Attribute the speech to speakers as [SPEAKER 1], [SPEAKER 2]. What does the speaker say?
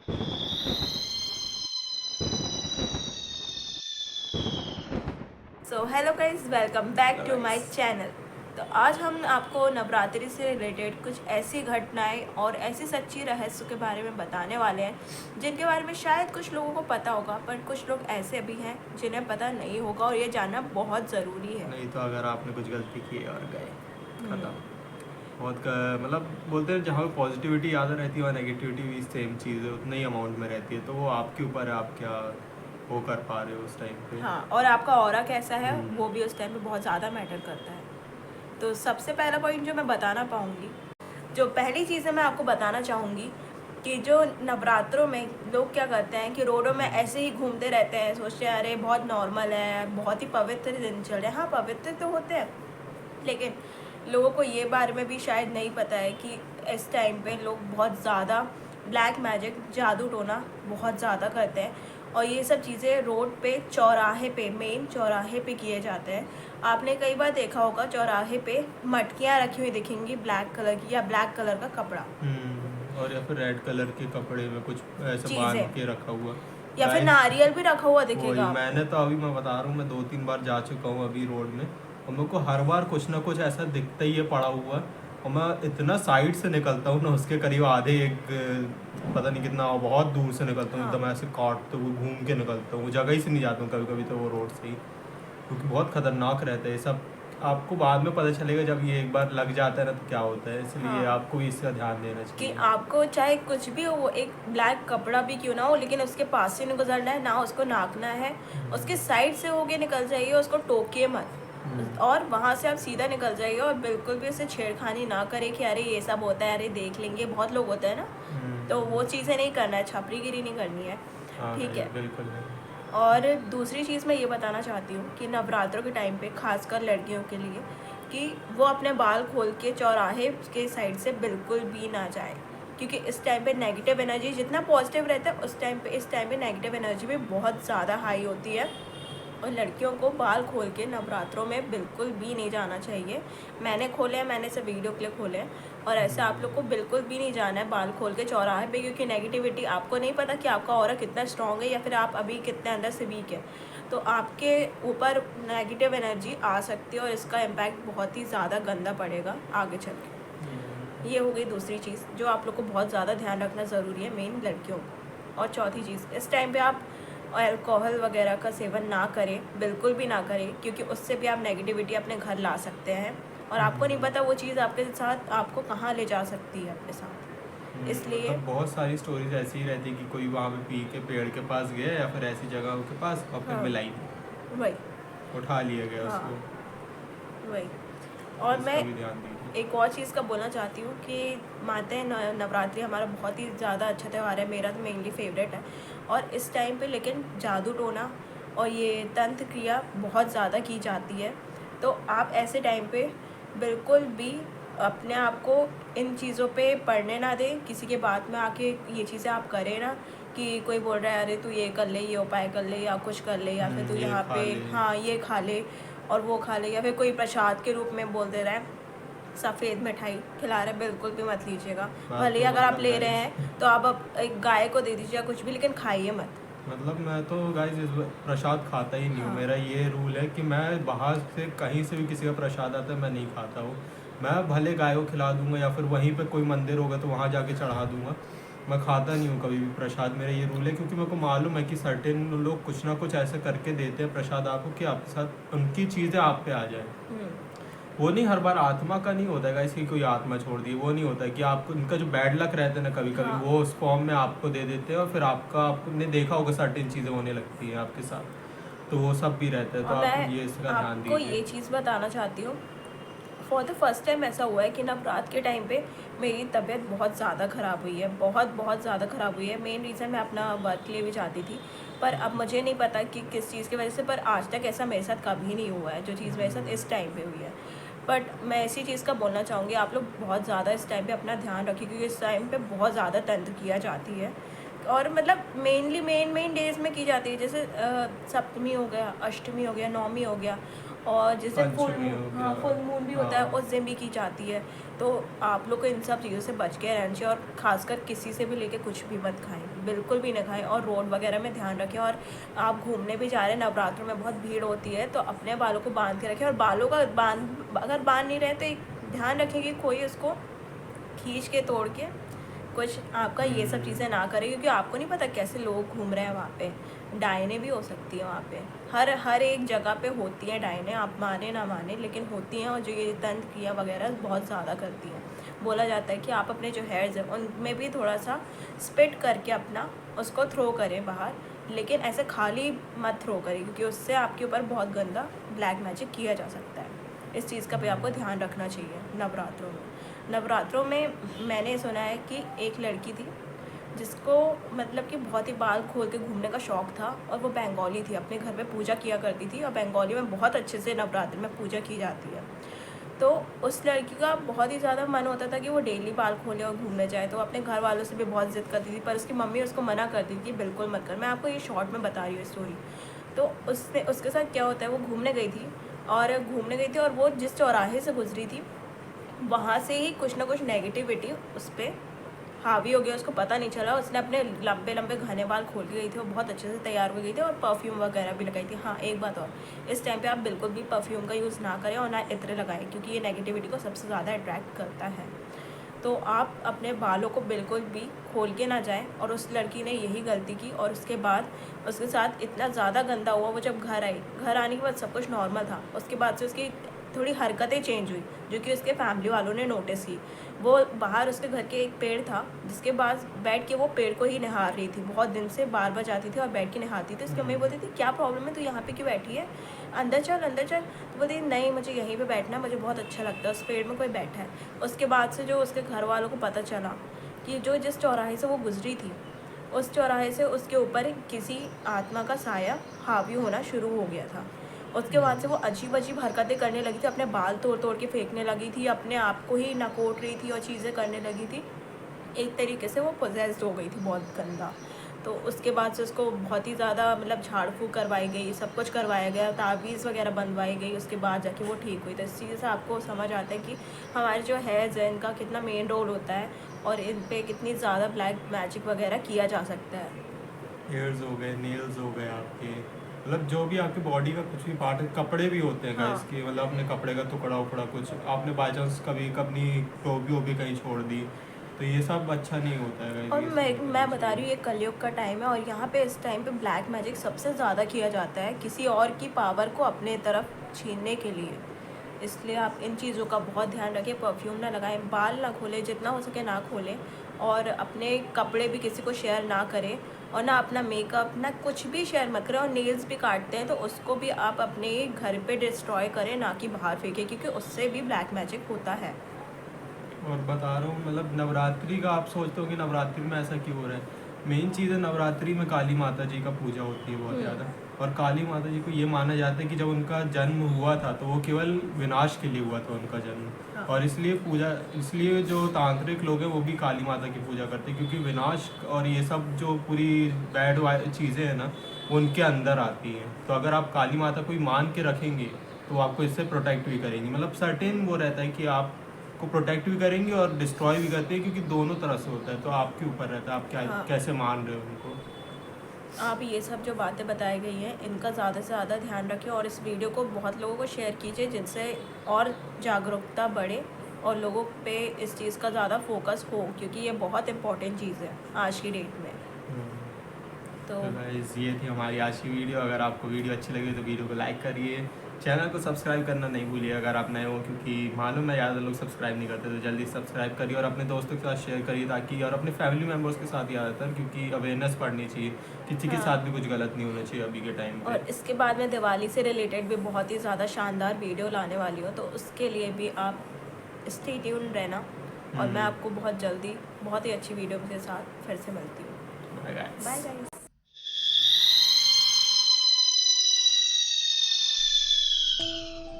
[SPEAKER 1] So hello guys, welcome back to my channel. तो आज हम आपको नवरात्रि से रिलेटेड कुछ ऐसी घटनाएं और ऐसी सच्ची रहस्य के बारे में बताने वाले हैं जिनके बारे में शायद कुछ लोगों को पता होगा, पर कुछ लोग ऐसे भी हैं जिन्हें पता नहीं होगा, और ये जानना बहुत ज़रूरी है।
[SPEAKER 2] नहीं तो अगर आपने कुछ गलती की और गए खत्म। बहुत मतलब बोलते हैं जहाँ पे पॉजिटिविटी ज़्यादा रहती है वहाँ नेगेटिविटी भी सेम चीज़ है, उतने ही अमाउंट में रहती है। तो वो आपके ऊपर है, आप क्या वो कर पा रहे हो उस टाइम पे।
[SPEAKER 1] हाँ, और आपका ऑरा कैसा है वो भी उस टाइम पे बहुत ज़्यादा मैटर करता है। तो सबसे पहला पॉइंट जो मैं बताना पाऊँगी, जो पहली चीज़ें मैं आपको बताना चाहूँगी कि जो नवरात्रों में लोग क्या करते हैं कि रोडों में ऐसे ही घूमते रहते हैं, सोचते हैं अरे बहुत नॉर्मल है, बहुत ही पवित्र दिन चल रहे हैं। हाँ, पवित्र तो होते हैं, लेकिन लोगों को ये बारे में भी शायद नहीं पता है कि इस टाइम पे लोग बहुत ज़्यादा ब्लैक मैजिक, जादू टोना बहुत ज़्यादा करते हैं, और ये सब चीज़ें रोड पे, चौराहे पे, मेन चौराहे पे किए जाते हैं। आपने कई बार देखा होगा चौराहे पे मटकियाँ रखी हुई दिखेंगी ब्लैक कलर की, या ब्लैक कलर का कपड़ा,
[SPEAKER 2] और या फिर रेड कलर के कपड़े में कुछ ऐसे बांध
[SPEAKER 1] चीज़ें,
[SPEAKER 2] के रखा हुआ।
[SPEAKER 1] या फिर
[SPEAKER 2] गाइस
[SPEAKER 1] नारियल भी रखा हुआ
[SPEAKER 2] वही
[SPEAKER 1] दिखेगा आपको।
[SPEAKER 2] मैंने तो अभी मैं बता रहा हूँ, मैं 2-3 बार जा चुका हूँ अभी रोड में, और मेरे को हर बार कुछ ना कुछ ऐसा दिखता ही है पड़ा हुआ। और मैं इतना साइड से निकलता हूँ ना, उसके करीब आधे एक पता नहीं कितना बहुत दूर से निकलता हूँ,
[SPEAKER 1] हाँ,
[SPEAKER 2] एकदम ऐसे काटते हुए घूम के निकलता हूँ, वो जगह ही से नहीं जाता हूँ कभी कभी तो वो रोड से ही, क्योंकि बहुत खतरनाक रहता है ये सब। आपको बाद में पता चलेगा जब ये एक बार लग जाता है ना तो क्या होता है, इसलिए
[SPEAKER 1] हाँ,
[SPEAKER 2] आपको भी इसका ध्यान देना
[SPEAKER 1] कि
[SPEAKER 2] चाहिए।
[SPEAKER 1] आपको चाहे कुछ भी हो, वो एक ब्लैक कपड़ा भी क्यों ना हो, लेकिन उसके पास से नहीं गुजरना है, ना उसको नापना है, उसके साइड से होके निकल जाइए, उसको टोकिए मत, और वहाँ से आप सीधा निकल जाइए, और बिल्कुल भी उससे छेड़खानी ना करें कि अरे ये सब होता है, अरे देख लेंगे, बहुत लोग होते हैं ना, तो वो चीज़ें नहीं करना है, छपरीगिरी नहीं करनी है।
[SPEAKER 2] हाँ
[SPEAKER 1] ठीक है।
[SPEAKER 2] बिल्कुल नहीं।
[SPEAKER 1] और दूसरी चीज़ मैं ये बताना चाहती हूँ कि नवरात्रों के टाइम पे खासकर लड़कियों के लिए, कि वो अपने बाल खोल के चौराहे के साइड से बिल्कुल भी ना जाए, क्योंकि इस टाइम पे नेगेटिव एनर्जी जितना पॉजिटिव रहता है, उस टाइम पे, इस टाइम पे नेगेटिव एनर्जी भी बहुत ज़्यादा हाई होती है। और लड़कियों को बाल खोल के नवरात्रों में बिल्कुल भी नहीं जाना चाहिए। मैंने खोले हैं, मैंने सब वीडियो क्लिप खोले हैं, और ऐसे आप लोग को बिल्कुल भी नहीं जाना है बाल खोल के चौराहे पे, क्योंकि नेगेटिविटी, आपको नहीं पता कि आपका ऑरा कितना स्ट्रॉन्ग है, या फिर आप अभी कितने अंदर से वीक है, तो आपके ऊपर नेगेटिव एनर्जी आ सकती है, और इसका इम्पैक्ट बहुत ही ज़्यादा गंदा पड़ेगा आगे चल के। ये हो गई दूसरी चीज़ जो आप लोग को बहुत ज़्यादा ध्यान रखना ज़रूरी है, मेन लड़कियों को। और चौथी चीज़, इस टाइम पे आप अल्कोहल वगैरह का सेवन ना करें, बिल्कुल भी ना करें, क्योंकि उससे भी आप नेगेटिविटी अपने घर ला सकते हैं, और आपको नहीं पता वो चीज़ आपके साथ आपको कहाँ ले जा सकती है अपने साथ, इसलिए।
[SPEAKER 2] मतलब बहुत सारी स्टोरीज ऐसी ही रहती है कि कोई वहाँ पे पी के पेड़ के पास गया या फिर ऐसी जगह के पास, और फिर
[SPEAKER 1] हाँ,
[SPEAKER 2] मिला ही नहीं,
[SPEAKER 1] वही।
[SPEAKER 2] उठा लिया गया
[SPEAKER 1] हाँ,
[SPEAKER 2] उसको।
[SPEAKER 1] वही। और मैं
[SPEAKER 2] इसका भी ध्यान दीजिए।
[SPEAKER 1] एक और चीज़ का बोलना चाहती हूँ कि मानते हैं नवरात्रि हमारा बहुत ही ज़्यादा अच्छा त्यौहार है, मेरा तो मेनली फेवरेट है, और इस टाइम पे लेकिन जादू टोना और ये तंत्र क्रिया बहुत ज़्यादा की जाती है। तो आप ऐसे टाइम पे बिल्कुल भी अपने आप को इन चीज़ों पे पढ़ने ना दें, किसी के बात में आके ये चीज़ें आप करें ना, कि कोई बोल रहा है अरे तू ये कर ले, ये उपाय कर ले, या कुछ कर ले, या फिर तू
[SPEAKER 2] ये
[SPEAKER 1] यहाँ
[SPEAKER 2] खा
[SPEAKER 1] पे,
[SPEAKER 2] ले।
[SPEAKER 1] हाँ, ये खा ले और वो खा ले, या फिर कोई प्रसाद के रूप में बोल दे रहा है, सफ़ेद मिठाई खिला रहे, बिल्कुल भी मत लीजिएगा।
[SPEAKER 2] बात
[SPEAKER 1] भले ही
[SPEAKER 2] तो
[SPEAKER 1] अगर आप
[SPEAKER 2] मतलब
[SPEAKER 1] ले रहे
[SPEAKER 2] गाइस,
[SPEAKER 1] हैं तो आप एक गाय को दे दीजिए या कुछ भी, लेकिन खाइए मत।
[SPEAKER 2] मतलब मैं तो गाइस इस प्रसाद खाता ही नहीं हूँ।
[SPEAKER 1] हाँ,
[SPEAKER 2] मेरा ये रूल है कि मैं बाहर से कहीं से भी किसी का प्रसाद आता है मैं नहीं खाता हूँ। मैं भले गाय को खिला दूंगा या फिर वहीं पे कोई मंदिर होगा तो वहाँ जाके चढ़ा दूंगा, मैं खाता नहीं हूँ कभी भी प्रसाद। मेरा ये रूल है क्योंकि मेरे को मालूम है कि सर्टेन लोग कुछ ना कुछ ऐसे करके देते हैं प्रसाद आपको कि आपके साथ उनकी चीज़ें आप पे आ जाए। वो नहीं, हर बार आत्मा का नहीं होता है इसकी कोई आत्मा छोड़ दी, वो नहीं होता है कि आपको उनका जो बैड लक रहता है ना कभी कभी
[SPEAKER 1] हाँ,
[SPEAKER 2] वो उस फॉर्म में आपको दे देते हैं, और फिर आपने देखा होगा सर्टेन चीज़ें होने लगती हैं आपके साथ, तो वो सब भी रहता है। तो
[SPEAKER 1] और
[SPEAKER 2] आप
[SPEAKER 1] मैं
[SPEAKER 2] ये इसका ध्यान
[SPEAKER 1] आपको
[SPEAKER 2] दीजिए।
[SPEAKER 1] ये चीज़ बताना चाहती हूँ, फॉर द फर्स्ट टाइम ऐसा हुआ है कि नवरात्र के टाइम पे मेरी तबीयत बहुत ज़्यादा ख़राब हुई है, बहुत बहुत ज़्यादा ख़राब हुई है। मेन रीज़न, मैं अपना वर्क के लिए भी चाहती थी, पर अब मुझे नहीं पता कि किस चीज़ की वजह से, पर आज तक ऐसा मेरे साथ कभी नहीं हुआ है जो चीज़ मेरे साथ इस टाइम पे हुई है। बट मैं इसी चीज़ का बोलना चाहूँगी, आप लोग बहुत ज़्यादा इस टाइम पे अपना ध्यान रखिए, क्योंकि इस टाइम पे बहुत ज़्यादा तंत्र किया जाती है, और मतलब मेनली मेन डेज़ में की जाती है, जैसे सप्तमी हो गया, अष्टमी हो गया, नवमी हो गया, और जिस दिन फुल
[SPEAKER 2] पंचमी हो
[SPEAKER 1] मून,
[SPEAKER 2] गया।
[SPEAKER 1] हाँ फुल मून भी होता है
[SPEAKER 2] हाँ।
[SPEAKER 1] उस दिन भी की जाती है। तो आप लोग को इन सब चीज़ों से बच के रहना चाहिए और ख़ासकर किसी से भी लेके कुछ भी मत खाएं, बिल्कुल भी ना खाएं। और रोड वगैरह में ध्यान रखें। और आप घूमने भी जा रहे हैं, नवरात्रों में बहुत भीड़ होती है, तो अपने बालों को बांध के रखें। और बालों का अगर बांध नहीं रहे तो एक ध्यान रखें कि कोई उसको खींच के तोड़ के कुछ आपका ये सब चीज़ें ना करें, क्योंकि आपको नहीं पता कैसे लोग घूम रहे हैं वहाँ पे। डायने भी हो सकती है वहाँ पे, हर एक जगह पे होती हैं डायने, आप माने ना माने लेकिन होती हैं। और जो ये तंत्र क्रिया वगैरह बहुत ज़्यादा करती हैं। बोला जाता है कि आप अपने जो हेयर्स हैं उनमें भी थोड़ा सा स्पिट करके अपना उसको थ्रो करें बाहर, लेकिन ऐसे खाली मत थ्रो करें, क्योंकि उससे आपके ऊपर बहुत गंदा ब्लैक मैजिक किया जा सकता है। इस चीज़ का भी आपको ध्यान रखना चाहिए नवरात्रों में। नवरात्रों में मैंने सुना है कि एक लड़की थी जिसको मतलब कि बहुत ही बाल खोल के घूमने का शौक़ था, और वो बंगाली थी, अपने घर में पूजा किया करती थी, और बंगाली में बहुत अच्छे से नवरात्रि में पूजा की जाती है। तो उस लड़की का बहुत ही ज़्यादा मन होता था कि वो डेली बाल खोले और घूमने जाए, तो अपने घर वालों से भी बहुत ज़िद करती थी, पर उसकी मम्मी उसको मना करती थी कि बिल्कुल मत कर। मैं आपको ये शॉर्ट में बता रही हूँ स्टोरी। तो उसके साथ क्या होता है, वो घूमने गई थी और वो जिस चौराहे से गुजरी थी वहाँ से ही कुछ ना कुछ नेगेटिविटी उस पर हावी हो गया, उसको पता नहीं चला। उसने अपने लंबे लंबे घने बाल खोल के गई थी, वो बहुत अच्छे से तैयार हो गई थी और परफ्यूम वगैरह भी लगाई थी। हाँ एक बात और, इस टाइम पे आप बिल्कुल भी परफ्यूम का यूज़ ना करें और ना इत्र लगाएं, क्योंकि ये नेगेटिविटी को सबसे ज़्यादा अट्रैक्ट करता है। तो आप अपने बालों को बिल्कुल भी खोल के ना जाएं, और उस लड़की ने यही गलती की। और उसके बाद उसके साथ इतना ज़्यादा गंदा हुआ, वो जब घर आने के बाद सब कुछ नॉर्मल था, उसके बाद से उसकी थोड़ी हरकतें चेंज हुई, जो कि उसके फैमिली वालों ने नोटिस की। वो बाहर उसके घर के एक पेड़ था, जिसके पास बैठ के वो पेड़ को ही निहार रही थी, बहुत दिन से बार बार जाती थी और बैठ के नहाती थी। उसकी मम्मी बोलती थी क्या प्रॉब्लम है, तू यहाँ पे क्यों बैठी है, अंदर चल अंदर चल। तो बोलती नहीं मुझे यहीं पे बैठना है, मुझे बहुत अच्छा लगता है, उस पेड़ में कोई बैठा है। उसके बाद से जो उसके घर वालों को पता चला कि जो जिस चौराहे से वो गुजरी थी, उस चौराहे से उसके ऊपर किसी आत्मा का साया हावी होना शुरू हो गया था। उसके बाद से वो अजीब अजीब हरकतें करने लगी थी, अपने बाल तोड़ तोड़ के फेंकने लगी थी, अपने आप को ही नकोट रही थी और चीज़ें करने लगी थी। एक तरीके से वो पोजेस्ड हो गई थी बहुत गंदा। तो उसके बाद से उसको बहुत ही ज़्यादा मतलब झाड़ फूँक करवाई गई, सब कुछ करवाया गया, तावीज़ वगैरह बनवाई गई, उसके बाद जाके वो ठीक हुई। तो इस चीज़ से आपको समझ आता है कि हमारे जो हेयर्स हैं इनका कितना मेन रोल होता है, और इन पे कितनी ज़्यादा ब्लैक मैजिक वगैरह किया जा सकता है।
[SPEAKER 2] हेयर्स हो गए, नेल्स हो गए आपके, मतलब जो भी आपकी बॉडी का कुछ भी पार्ट है, कपड़े भी होते हैं
[SPEAKER 1] हाँ।
[SPEAKER 2] गाइस की, मतलब अपने कपड़े का टुकड़ा उकड़ा कुछ आपने बाई चांस कभी अपनी टोपी वोपी कहीं छोड़ दी, तो ये सब अच्छा नहीं होता है गाइस,
[SPEAKER 1] और
[SPEAKER 2] ये सब नहीं करना
[SPEAKER 1] मैं बता रही
[SPEAKER 2] चाहिए।
[SPEAKER 1] हूँ ये कलयुग का टाइम है, और यहाँ पे इस टाइम पे ब्लैक मैजिक सबसे ज़्यादा किया जाता है, किसी और की पावर को अपने तरफ छीनने के लिए। इसलिए आप इन चीज़ों का बहुत ध्यान रखें, परफ्यूम ना लगाएं, बाल ना खोलें, जितना हो सके ना खोलें, और अपने कपड़े भी किसी को शेयर ना करें, और ना अपना मेकअप ना कुछ भी शेयर मत करें। और नेल्स भी काटते हैं तो उसको भी आप अपने घर पे डिस्ट्रॉय करें, ना कि बाहर फेंकें, क्योंकि उससे भी ब्लैक मैजिक होता है।
[SPEAKER 2] और बता रहा हूँ मतलब नवरात्रि का आप सोचते हो कि नवरात्रि में ऐसा क्यों हो रहा है, मेन चीज़ है नवरात्रि में काली माता जी का पूजा होती है बहुत ज़्यादा। और काली माता जी को ये माना जाता है कि जब उनका जन्म हुआ था तो वो केवल विनाश के लिए हुआ था उनका जन्म।
[SPEAKER 1] हाँ।
[SPEAKER 2] और इसलिए जो तांत्रिक लोग हैं वो भी काली माता की पूजा करते हैं, क्योंकि विनाश और ये सब जो पूरी बैड चीज़ें हैं ना वो उनके अंदर आती हैं। तो अगर आप काली माता को ही मान के रखेंगे तो वो आपको इससे प्रोटेक्ट भी करेंगी, मतलब सर्टेन वो रहता है कि आप को प्रोटेक्ट भी करेंगे और डिस्ट्रॉय भी करते हैं, क्योंकि दोनों तरह से होता है। तो आपके ऊपर रहता है आप
[SPEAKER 1] हाँ।
[SPEAKER 2] कैसे मान रहे हो उनको।
[SPEAKER 1] आप ये सब जो बातें बताई गई हैं इनका ज़्यादा से ज़्यादा ध्यान रखें, और इस वीडियो को बहुत लोगों को शेयर कीजिए, जिनसे और जागरूकता बढ़े और लोगों पे इस चीज़ का ज़्यादा फोकस हो, क्योंकि ये बहुत इम्पोर्टेंट चीज़ है आज की डेट में। तो
[SPEAKER 2] तो गाइस ये थी हमारी आज की वीडियो। अगर आपको वीडियो अच्छी लगी तो वीडियो को लाइक करिए, चैनल को सब्सक्राइब करना नहीं भूलिए अगर आप नए हो, क्योंकि मालूम है ज़्यादा लोग सब्सक्राइब नहीं करते, तो जल्दी सब्सक्राइब करिए और अपने दोस्तों के साथ शेयर करिए, ताकि और अपने फैमिली मेम्बर्स के साथ ज़्यादातर, क्योंकि अवेयरनेस बढ़नी चाहिए, किसी के
[SPEAKER 1] हाँ।
[SPEAKER 2] साथ भी कुछ गलत नहीं होना चाहिए अभी के टाइम पे।
[SPEAKER 1] और इसके बाद मैं दिवाली से रिलेटेड भी बहुत ही ज़्यादा शानदार वीडियो लाने वाली हूँ, तो उसके लिए भी आप स्टे ट्यून रहना, और मैं आपको बहुत जल्दी बहुत ही अच्छी वीडियो के साथ फिर से मिलती हूँ।
[SPEAKER 2] Bye guys.
[SPEAKER 1] Bye guys.